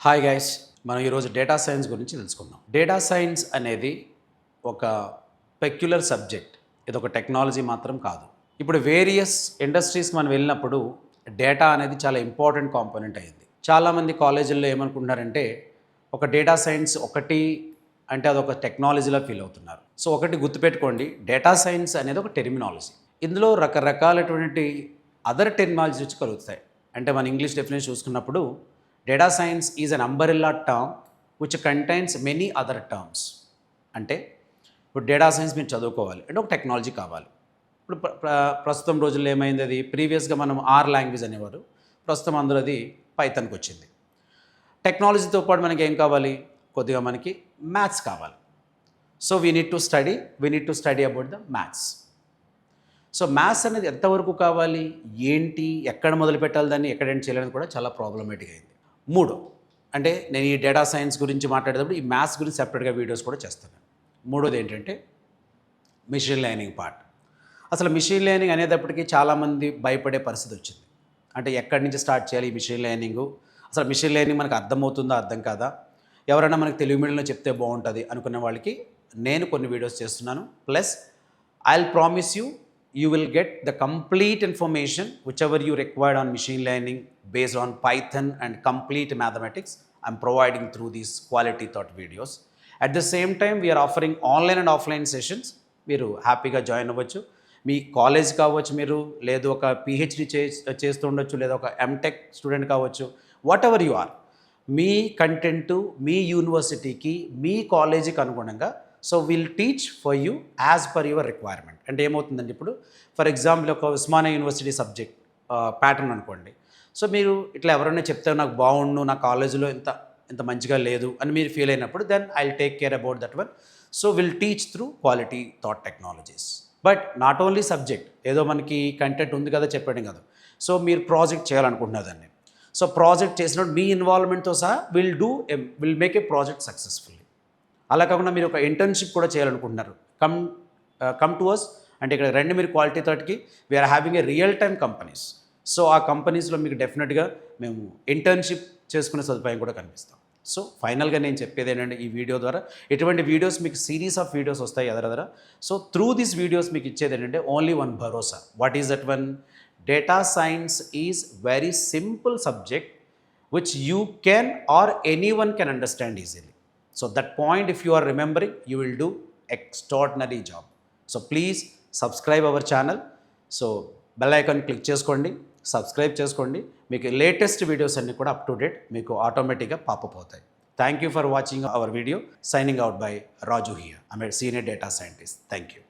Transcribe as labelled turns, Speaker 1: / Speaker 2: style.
Speaker 1: Hi guys, మనం ఈరోజు data science గురించి తెలుసుకుందాం. డేటా సైన్స్ అనేది ఒక పెక్యులర్ సబ్జెక్ట్. ఇది ఒక టెక్నాలజీ మాత్రం కాదు. ఇప్పుడు వేరియస్ ఇండస్ట్రీస్కి మనం వెళ్ళినప్పుడు డేటా అనేది చాలా ఇంపార్టెంట్ కాంపోనెంట్ అయింది. చాలామంది కాలేజీల్లో ఏమనుకుంటున్నారంటే ఒక డేటా సైన్స్ ఒకటి అంటే అదొక టెక్నాలజీలా ఫీల్ అవుతున్నారు. సో ఒకటి గుర్తుపెట్టుకోండి, డేటా సైన్స్ అనేది ఒక టెర్మినాలజీ. ఇందులో రకరకాలటువంటి అదర్ టెర్మినాలజీ వచ్చి కలుగుతాయి. అంటే మన ఇంగ్లీష్ డెఫినేషన్ చూసుకున్నప్పుడు data science is an umbrella term which contains many other terms. అంటే ఇప్పుడు డేటా సైన్స్ మీరు చదువుకోవాలి అంటే ఒక టెక్నాలజీ కావాలి. ఇప్పుడు ప్రస్తుతం రోజుల్లో ఏమైంది, అది ప్రీవియస్గా మనం ఆర్ లాంగ్వేజ్ అనేవారు, ప్రస్తుతం అందులో అది పైథాన్కి వచ్చింది. టెక్నాలజీతో పాటు మనకి ఏం కావాలి, కొద్దిగా మనకి మ్యాథ్స్ కావాలి. So we need to study about the maths. So maths అనేది ఎంతవరకు కావాలి, ఏంటి, ఎక్కడ మొదలు పెట్టాలి, దాన్ని ఎక్కడ ఎండ్ చేయాలని కూడా చాలా ప్రాబ్లమేటిక్ అయింది. మూడు, అంటే నేను ఈ డేటా సైన్స్ గురించి మాట్లాడేటప్పుడు ఈ మ్యాథ్స్ గురించి సెపరేట్గా వీడియోస్ కూడా చేస్తాను. మూడోది ఏంటంటే మిషన్ లెర్నింగ్ పార్ట్. అసలు మిషన్ లెర్నింగ్ అనేటప్పటికీ చాలామంది భయపడే పరిస్థితి వచ్చింది. అంటే ఎక్కడి నుంచి స్టార్ట్ చేయాలి ఈ మిషన్ లెర్నింగు, అసలు మిషన్ లెర్నింగ్ మనకు అర్థమవుతుందా అర్థం కాదా, ఎవరైనా మనకు తెలుగు మీడియంలో చెప్తే బాగుంటుంది అనుకునే వాళ్ళకి నేను కొన్ని వీడియోస్ చేస్తున్నాను. Plus I will promise you will get the complete information whichever you required on machine learning based on Python and complete mathematics. I'm providing through these quality thought videos. At the same time, we are offering online and offline sessions. మీరు హ్యాపీగా join అవ్వచ్చు. మీ college కావచ్చు, మీరు లేదు ఒక PhD చేస్తూ ఉండొచ్చు, లేదా ఒక ఎంటెక్ స్టూడెంట్ కావచ్చు, వాట్ ఎవర్ యు ఆర్, మీ కంటెంటు మీ యూనివర్సిటీకి మీ కాలేజీకి అనుగుణంగా so will teach for you as per your requirement. అంటే ఏమవుతుందండి, ఇప్పుడు ఫర్ ఎగ్జాంపుల్ ఒక ఉస్మానియా యూనివర్సిటీ సబ్జెక్ట్ ప్యాటర్న్ అనుకోండి. సో మీరు ఇట్లా ఎవరైనా చెప్తే నాకు బాగుండు, నా కాలేజీలో ఇంత మంచిగా లేదు అని మీరు ఫీల్ అయినప్పుడు then I will take care about that one. So will teach through quality thought technologies. But not only subject, ఏదో మనకి కంటెంట్ ఉంది కదా చెప్పడం కదా. సో మీరు ప్రాజెక్ట్ చేయాలనుకుంటున్నారు దాన్ని. సో ప్రాజెక్ట్ చేసినప్పుడు మీ ఇన్వాల్వ్మెంట్తో సహా will make a project successfully. అలా కాకుండా మీరు ఒక ఇంటర్న్షిప్ కూడా చేయాలనుకుంటున్నారు, కమ్ టు అస్. అంటే ఇక్కడ రండి మీరు క్వాలిటీ థాట్కి. We are having a real time companies. So ఆ కంపెనీస్లో మీకు డెఫినెట్గా మేము ఇంటర్న్షిప్ చేసుకునే సదుపాయం కూడా కనిపిస్తాం. సో ఫైనల్గా నేను చెప్పేది ఏంటంటే ఈ వీడియో ద్వారా ఎటువంటి వీడియోస్ మీకు సిరీస్ ఆఫ్ వీడియోస్ వస్తాయి ఎదరదర. సో త్రూ దిస్ వీడియోస్ మీకు ఇచ్చేది ఏంటంటే only one Bharosa. What is that one? Data science is very simple subject which you can or any one can understand easily. So that point, if you are remembering, you will do extraordinary job. So please subscribe our channel. So bell icon click చేసుకోండి, subscribe చేసుకోండి. మీకు latest videos అన్నీ కూడా up to date మీకు ఆటోమేటిక్గా popup అవుతాయి. Thank you for watching our video. Signing out by Raju here. I'm a senior data scientist. Thank you.